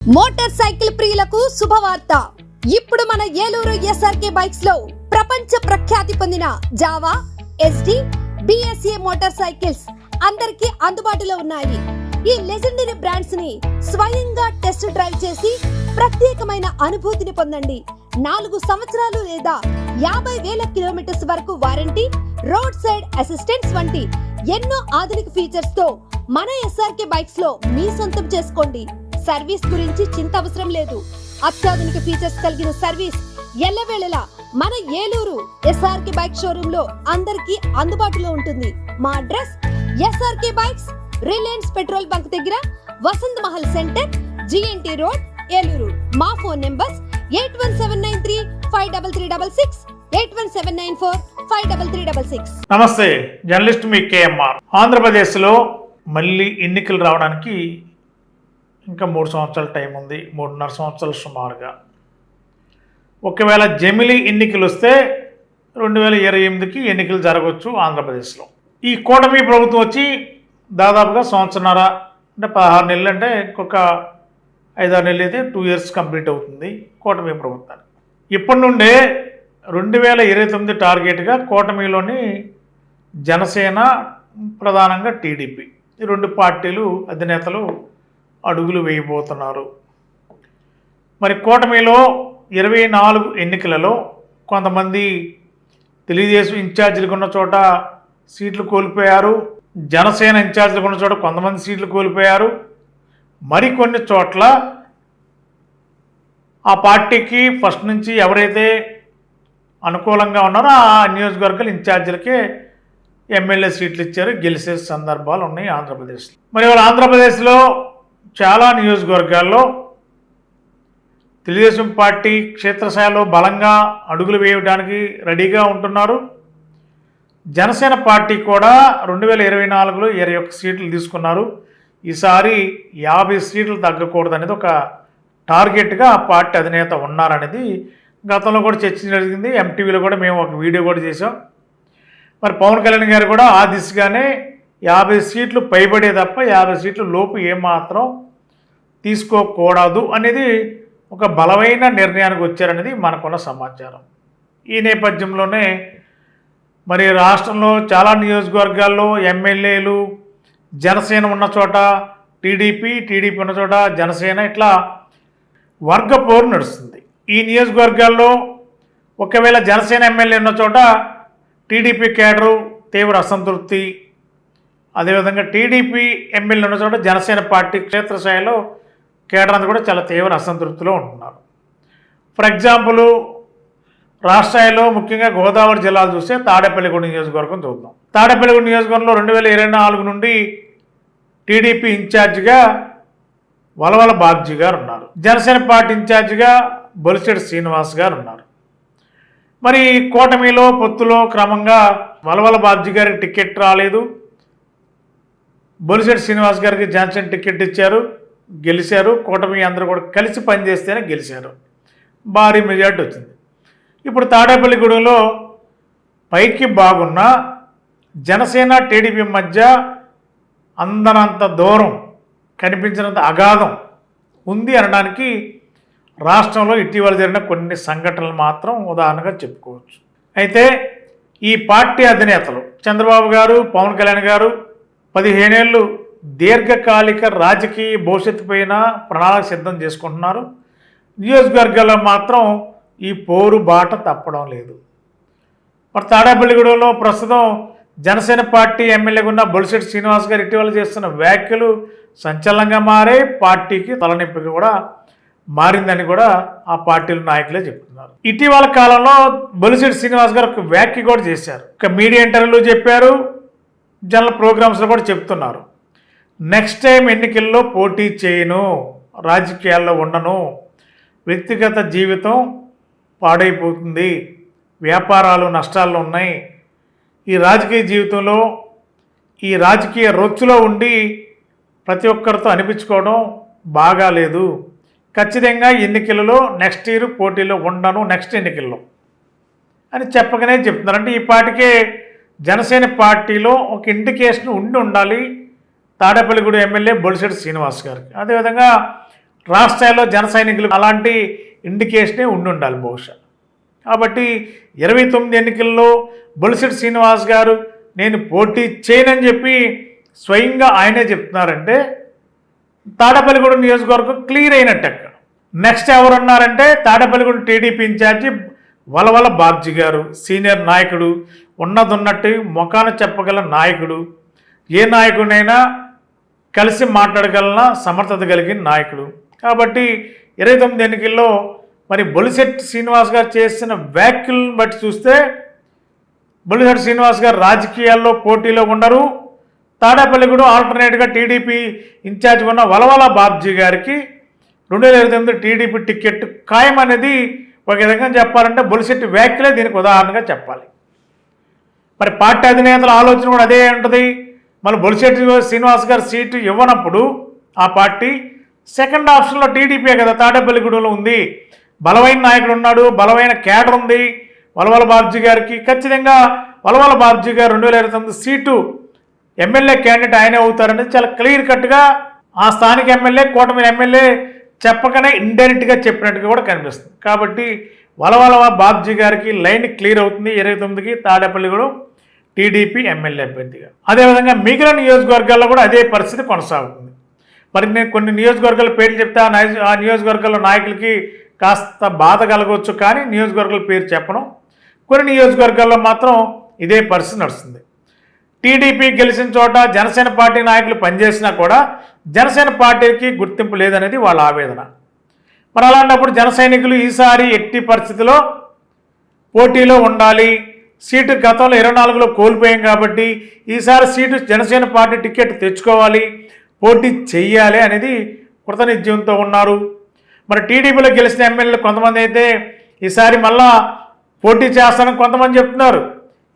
Motor cycle ప్రియులకు శుభవార్త. ఇప్పుడు మన ఏలూరు ఎస్ఆర్కే బైక్స్ లో ప్రపంచ ప్రఖ్యాతి పొందిన Java, SD, BSA motor cycles అందరికీ అందుబాటులో ఉన్నాయి. ఈ లెజెండరీ బ్రాండ్స్ ని స్వయంగా టెస్ట్ డ్రైవ్ చేసి ప్రత్యేకమైన అనుభూతిని పొందండి. 4 సంవత్సరాలు లేదా 50,000 కిలోమీటర్స్ వరకు వారంటీ, రోడ్ సైడ్ అసిస్టెన్స్ వంటి ఎన్నో ఆధునిక ఫీచర్స్ తో మన ఎస్ఆర్కే బైక్స్ లో మీ సొంతం చేసుకోండి. సర్వీస్ గురించి చింత అవసరం లేదు. అత్యాధునిక ఫీచర్స్ కలిగిన సర్వీస్ ఎల్లవేళలా మన ఏలూరు ఎస్ఆర్కే బైక్ షోరూమ్ లో అందరికీ అందుబాటులో ఉంటుంది. మా address SRK bikes, Reliance petrol bunk దగ్గర, Vasant Mahal centre, GNT road, Eluru. మా ఫోన్ నెంబర్స్ 8179353366, 8179453366. నమస్తే, జర్నలిస్ట్ మీ కేఎంఆర్. ఆంధ్రప్రదేశ్లో మళ్ళీ ఎన్నికలు రావడానికి ఇంకా 3 సంవత్సరాల టైం ఉంది, 3.5 సంవత్సరాలు సుమారుగా. ఒకవేళ జమిలీ ఎన్నికలు వస్తే 2028కి ఎన్నికలు జరగవచ్చు ఆంధ్రప్రదేశ్లో. ఈ కూటమి ప్రభుత్వం వచ్చి దాదాపుగా సంవత్సరన్నర, అంటే 16 నెలలు, అంటే ఇంకొక 5-6 నెలలు అయితే 2 years కంప్లీట్ అవుతుంది కూటమి ప్రభుత్వానికి. ఇప్పటి నుండే 2029 టార్గెట్గా కూటమిలోని జనసేన, ప్రధానంగా టీడీపీ, ఈ 2 పార్టీలు అధినేతలు అడుగులు వేయబోతున్నారు. మరి కూటమిలో 24 ఎన్నికలలో కొంతమంది తెలుగుదేశం ఇన్ఛార్జీలకు ఉన్న చోట సీట్లు కోల్పోయారు, జనసేన ఇన్ఛార్జీలకు ఉన్న చోట కొంతమంది సీట్లు కోల్పోయారు. మరికొన్ని చోట్ల ఆ పార్టీకి ఫస్ట్ నుంచి ఎవరైతే అనుకూలంగా ఉన్నారో ఆ నియోజకవర్గాల ఇన్ఛార్జీలకే ఎమ్మెల్యే సీట్లు ఇచ్చారు, గెలిచే సందర్భాలు ఉన్నాయి ఆంధ్రప్రదేశ్లో. మరి ఇవాళ ఆంధ్రప్రదేశ్లో చాలా నియోజకవర్గాల్లో తెలుగుదేశం పార్టీ క్షేత్రస్థాయిలో బలంగా అడుగులు వేయడానికి రెడీగా ఉంటున్నారు. జనసేన పార్టీ కూడా 2024లో 21 సీట్లు తీసుకున్నారు. ఈసారి 50 సీట్లు తగ్గకూడదు అనేది ఒక టార్గెట్గా ఆ పార్టీ అధినేత ఉన్నారనేది గతంలో కూడా చర్చ జరిగింది. ఎంటీవీలో కూడా మేము ఒక వీడియో కూడా చేసాం. మరి పవన్ కళ్యాణ్ గారు కూడా ఆ దిశగానే 50 సీట్లు పైబడే తప్ప 50 సీట్లు లోపు ఏమాత్రం తీసుకోకూడదు అనేది ఒక బలమైన నిర్ణయానికి వచ్చారనేది మనకున్న సమాచారం. ఈ నేపథ్యంలోనే మరి రాష్ట్రంలో చాలా నియోజకవర్గాల్లో ఎమ్మెల్యేలు జనసేన ఉన్న చోట టీడీపీ ఉన్న చోట జనసేన, ఇట్లా వర్గ పోరు నడుస్తుంది. ఈ నియోజకవర్గాల్లో ఒకవేళ జనసేన ఎమ్మెల్యే ఉన్న చోట టీడీపీ కేడరు తీవ్ర అసంతృప్తి, అదేవిధంగా టీడీపీ ఎమ్మెల్యే ఉన్న చోట జనసేన పార్టీ క్షేత్రస్థాయిలో కేడర్ అంతా కూడా చాలా తీవ్ర అసంతృప్తిలో ఉంటున్నారు. ఫర్ ఎగ్జాంపుల్ రాష్ట్రాల్లో ముఖ్యంగా గోదావరి జిల్లాలు చూస్తే తాడేపల్లిగూడెం నియోజకవర్గం చూద్దాం. తాడేపల్లిగూడెం నియోజకవర్గంలో 2024 నుండి టీడీపీ ఇన్ఛార్జిగా వలవల బాబ్జీ గారు ఉన్నారు. జనసేన పార్టీ ఇన్ఛార్జిగా బొలిశెట్టి శ్రీనివాస్ గారు ఉన్నారు. మరి కూటమిలో పొత్తులో క్రమంగా వలవల బాబ్జీ గారికి టికెట్ రాలేదు, బొలిశెట్టి శ్రీనివాస్ గారికి జనసేన టికెట్ ఇచ్చారు, గెలిచారు. కూటమి అందరూ కూడా కలిసి పనిచేస్తేనే గెలిచారు, భారీ మెజార్టీ వచ్చింది. ఇప్పుడు తాడేపల్లిగూడెంలో పైకి బాగున్న జనసేన టీడీపీ మధ్య అందనంత దూరం, కనిపించినంత అగాధం ఉంది అనడానికి రాష్ట్రంలో ఇటీవల జరిగిన కొన్ని సంఘటనలు మాత్రం ఉదాహరణగా చెప్పుకోవచ్చు. అయితే ఈ పార్టీ అధినేతలు చంద్రబాబు గారు, పవన్ కళ్యాణ్ గారు 15 ఏళ్ళు దీర్ఘకాలిక రాజకీయ భవిష్యత్తు పైన ప్రణాళిక సిద్ధం చేసుకుంటున్నారు. నియోజకవర్గాల్లో మాత్రం ఈ పోరు బాట తప్పడం లేదు. మరి తాడేపల్లిగూడెంలో ప్రస్తుతం జనసేన పార్టీ ఎమ్మెల్యేగా ఉన్న బొలిశెట్టి శ్రీనివాస్ గారు ఇటీవల చేస్తున్న వ్యాఖ్యలు సంచలనంగా మారే, పార్టీకి తలనొప్పిగా కూడా మారిందని కూడా ఆ పార్టీల నాయకులే చెప్తున్నారు. ఇటీవల కాలంలో బొలిశెట్టి శ్రీనివాస్ గారు ఒక వ్యాఖ్య కూడా చేశారు, ఒక మీడియా ఇంటర్వ్యూలో చెప్పారు, జనరల్ ప్రోగ్రామ్స్లో కూడా చెప్తున్నారు. నెక్స్ట్ టైం ఎన్నికల్లో పోటీ చేయను, రాజకీయాల్లో ఉండను, వ్యక్తిగత జీవితం పాడైపోతుంది, వ్యాపారాలు నష్టాల్లో ఉన్నాయి, ఈ రాజకీయ జీవితంలో ఈ రాజకీయ రొచ్చులో ఉండి ప్రతి ఒక్కరితో అనిపించుకోవడం బాగాలేదు, ఖచ్చితంగా ఎన్నికలలో నెక్స్ట్ ఇయర్ పోటీలో ఉండను, నెక్స్ట్ ఎన్నికల్లో అని చెప్పగానే చెప్తున్నారు. అంటే ఈ పార్టీకే జనసేన పార్టీలో ఒక ఇండికేషన్ ఉండాలి తాడేపల్లిగూడెం ఎమ్మెల్యే బొలిశెట్టి శ్రీనివాస్ గారికి. అదేవిధంగా రాష్ట్ర స్థాయిలో జన సైనికులు అలాంటి ఇండికేషనే ఉండాలి బహుశా. కాబట్టి 29 ఎన్నికల్లో బొలిశెట్టి శ్రీనివాస్ గారు నేను పోటీ చేయనని చెప్పి స్వయంగా ఆయనే చెప్తున్నారంటే తాడేపల్లిగూడెం నియోజకవర్గం క్లియర్ అయినట్టు. నెక్స్ట్ ఎవరున్నారంటే తాడేపల్లిగూడెం టీడీపీ ఇన్ఛార్జి వలవల బాబ్జీ గారు, సీనియర్ నాయకుడు, ఉన్నదన్నట్టు ముఖాన చెప్పగల నాయకుడు, ఏ నాయకుడైనా కలిసి మాట్లాడగలన సమర్థత కలిగిన నాయకుడు. కాబట్టి 29 ఎన్నికల్లో మరి బొలిశెట్టి శ్రీనివాస్ గారు చేసిన వ్యాఖ్యలను బట్టి చూస్తే బొలిశెట్టి శ్రీనివాస్ గారు రాజకీయాల్లో పోటీలో ఉండరు. తాడేపల్లిగూడెం ఆల్టర్నేట్గా టీడీపీ ఇన్ఛార్జ్ ఉన్న వలవల బాబ్జీ గారికి 2028 టీడీపీ టికెట్ ఖాయం అనేది ఒక విధంగా చెప్పాలంటే బొలిశెట్టి వ్యాఖ్యలే దీనికి ఉదాహరణగా చెప్పాలి. మరి పార్టీ అధినేతల ఆలోచన కూడా అదే ఉంటుంది. మరి బొలిశెట్టి శ్రీనివాస్ గారు సీటు ఇవ్వనప్పుడు ఆ పార్టీ సెకండ్ ఆప్షన్లో టీడీపీ కదా తాడేపల్లిగూడెంలో ఉంది, బలమైన నాయకుడు ఉన్నాడు, బలమైన కేడర్ ఉంది వలవల బాబ్జీ గారికి. ఖచ్చితంగా వలవల బాబ్జీ గారు 2029 సీటు ఎమ్మెల్యే క్యాండిడేట్ ఆయనే అవుతారనేది చాలా క్లియర్ కట్గా ఆ స్థానిక ఎమ్మెల్యే కూటమి ఎమ్మెల్యే చెప్పకనే ఇండైరెక్ట్గా చెప్పినట్టుగా కూడా కనిపిస్తుంది. కాబట్టి వలవల బాబ్జీ గారికి లైన్ క్లియర్ అవుతుంది 29కి తాడేపల్లిగూడెం టీడీపీ ఎమ్మెల్యే అభ్యర్థిగా. అదేవిధంగా మిగిలిన నియోజకవర్గాల్లో కూడా అదే పరిస్థితి కొనసాగుతుంది. మరి నేను కొన్ని నియోజకవర్గాల పేర్లు చెప్తే ఆ నియోజకవర్గాల్లో నాయకులకి కాస్త బాధ కలగవచ్చు, కానీ నియోజకవర్గాల పేరు చెప్పను. కొన్ని నియోజకవర్గాల్లో మాత్రం ఇదే పరిస్థితి నడుస్తుంది. టీడీపీ గెలిచిన చోట జనసేన పార్టీ నాయకులు పనిచేసినా కూడా జనసేన పార్టీకి గుర్తింపు లేదనేది వాళ్ళ ఆవేదన. మరి అలాంటప్పుడు జన సైనికులు ఈసారి ఎట్టి పరిస్థితిలో పోటీలో ఉండాలి. సీటు గతంలో 24లో కోల్పోయాం కాబట్టి ఈసారి సీటు జనసేన పార్టీ టికెట్ తెచ్చుకోవాలి, పోటీ చెయ్యాలి అనేది కృత నిశ్చయంతో ఉన్నారు. మరి టీడీపీలో గెలిచిన ఎమ్మెల్యేలు కొంతమంది అయితే ఈసారి మళ్ళా పోటీ చేస్తానని కొంతమంది చెప్తున్నారు,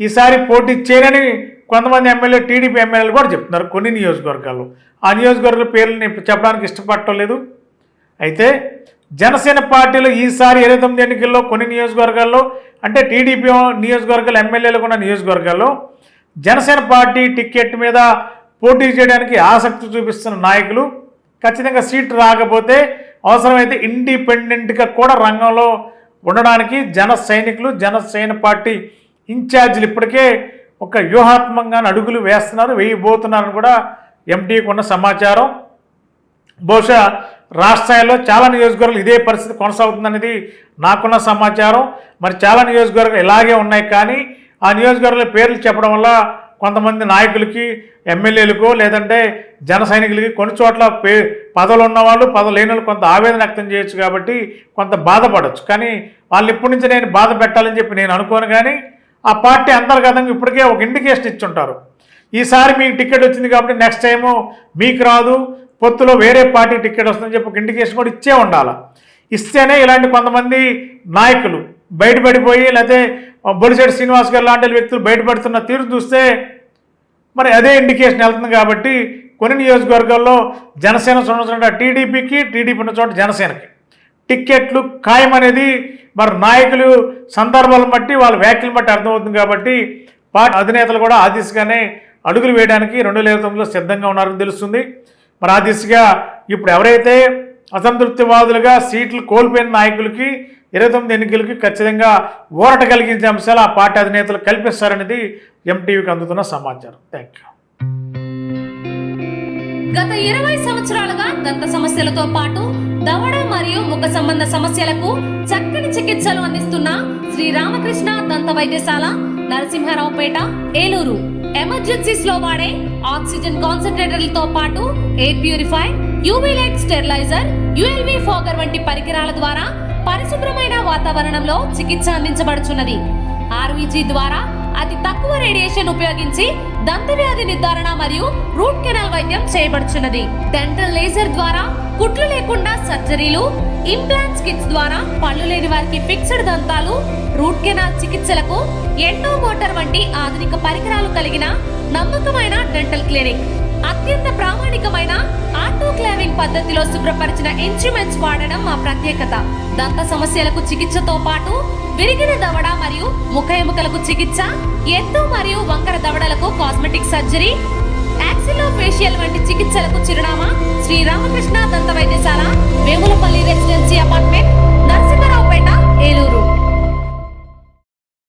ఈసారి పోటీ చేయనని కొంతమంది ఎమ్మెల్యే టీడీపీ ఎమ్మెల్యేలు కూడా చెప్తున్నారు కొన్ని నియోజకవర్గాల్లో. ఆ నియోజకవర్గాల పేర్లు నేను చెప్పడానికి ఇష్టపడటం లేదు. అయితే జనసేన పార్టీలో ఈసారి 29 ఎన్నికల్లో కొన్ని నియోజకవర్గాల్లో అంటే టీడీపీ నియోజకవర్గాల ఎమ్మెల్యేలు ఉన్న నియోజకవర్గాల్లో జనసేన పార్టీ టికెట్ మీద పోటీ చేయడానికి ఆసక్తి చూపిస్తున్న నాయకులు ఖచ్చితంగా సీటు రాకపోతే అవసరమైతే ఇండిపెండెంట్గా కూడా రంగంలో ఉండడానికి జన సైనికులు జనసేన పార్టీ ఇన్ఛార్జీలు ఇప్పటికే ఒక వ్యూహాత్మకంగా అడుగులు వేస్తున్నారు, వేయబోతున్నారని కూడా ఎంటీకి ఉన్న సమాచారం. బహుశా రాష్ట్రాల్లో చాలా నియోజకవర్గాలు ఇదే పరిస్థితి కొనసాగుతుందనేది నాకున్న సమాచారం. మరి చాలా నియోజకవర్గాలు ఇలాగే ఉన్నాయి, కానీ ఆ నియోజకవర్గాల పేర్లు చెప్పడం వల్ల కొంతమంది నాయకులకి ఎమ్మెల్యేలకు లేదంటే జన సైనికులకి కొన్ని చోట్ల పదవులు ఉన్నవాళ్ళు పదవులు లేని వాళ్ళు కొంత ఆవేదన వ్యక్తం చేయొచ్చు, కాబట్టి కొంత బాధపడవచ్చు. కానీ వాళ్ళు ఇప్పటి నుంచి నేను బాధ పెట్టాలని చెప్పి నేను అనుకోను. కానీ ఆ పార్టీ అంతర్గతంగా ఇప్పటికే ఒక ఇండికేషన్ ఇచ్చుంటారు, ఈసారి మీకు టికెట్ వచ్చింది కాబట్టి నెక్స్ట్ టైము మీకు రాదు, పొత్తులో వేరే పార్టీ టికెట్ వస్తుందని చెప్పి ఒక ఇండికేషన్ కూడా ఇచ్చే ఉండాలి. ఇస్తేనే ఇలాంటి కొంతమంది నాయకులు బయటపడిపోయి లేకపోతే బొలిశెట్టి శ్రీనివాస్ గారు లాంటి వ్యక్తులు బయటపడుతున్న తీరు చూస్తే మరి అదే ఇండికేషన్ వెళ్తుంది. కాబట్టి కొన్ని నియోజకవర్గాల్లో జనసేన సంబంధించిన టీడీపీ ఉన్న చోట జనసేనకి టిక్కెట్లు ఖాయం అనేది మరి నాయకులు సందర్భాలను బట్టి వాళ్ళ వ్యాఖ్యలను బట్టి అర్థమవుతుంది. కాబట్టి పార్టీ అధినేతలు కూడా ఆ దిశగానే అడుగులు వేయడానికి 2029లో సిద్ధంగా ఉన్నారని తెలుస్తుంది. మరి ఆ దిశగా ఇప్పుడు ఎవరైతే అసంతృప్తివాదులుగా సీట్లు కోల్పోయిన నాయకులకి 29 ఎన్నికలకి ఖచ్చితంగా ఊరట కలిగించే అంశాలు ఆ పార్టీ అధినేతలు కల్పిస్తారనేది ఎంటీవీకి అందుతున్న సమాచారం. Thank you. గత 20 సంవత్సరాలుగా దంత సమస్యలతో పాటు దవడ మరియు ముఖ సంబంధ సమస్యలకు చక్కని చికిత్సలు అందిస్తున్న శ్రీ రామకృష్ణ దంత వైద్యశాల, నరసింహారావుపేట, ఏలూరు. ఎమర్జెన్సీస్ లో వాడే ఆక్సిజన్ కాన్సంట్రేటర్లతో పాటు air purify, UV light steriliser, ULV fogger వంటి పరికరాల ద్వారా పరిశుభ్రమైన వాతావరణంలో చికిత్స అందించబడుచున్నది. ఆర్వీజీ ద్వారా అతి తక్కువ రేడియేషన్ ఉపయోగించి దంత వ్యాధి నిర్ధారణ మరియు రూట్ కెనాల్ వైద్యం చేయబడుచున్నది. డెంటల్ లేజర్ ద్వారా కుట్లు లేకుండా సర్జరీలు, ఇంప్లాంట్స్ కిట్స్ ద్వారా పళ్ళు లేని వారికి ఫిక్స్డ్ దంతాలు, రూట్ కెనాల్ చికిత్సలకు ఎండో మోటార్ వంటి ఆధునిక పరికరాలు కలిగిన నమ్మకమైన డెంటల్ క్లినిక్. అత్యంత ప్రామాణికమైన ఆటోక్లావింగ్ పద్ధతిలో శుభ్రపరిచిన ఇన్స్ట్రుమెంట్స్ వాడడం మా ప్రత్యేకత. దంత సమస్యలకు చికిత్సతో పాటు విరిగిన దవడ మరియు ముఖ ఎముకలకు చికిత్స, ఎత్తు మరియు వంకర దవడలకు కాస్మెటిక్ సర్జరీ, యాక్సిలో ఫేషియల్ వంటి చికిత్సలకు చిరునామా శ్రీ రామకృష్ణ దంత వైద్యశాల, వేములపల్లి రెసిడెన్సీ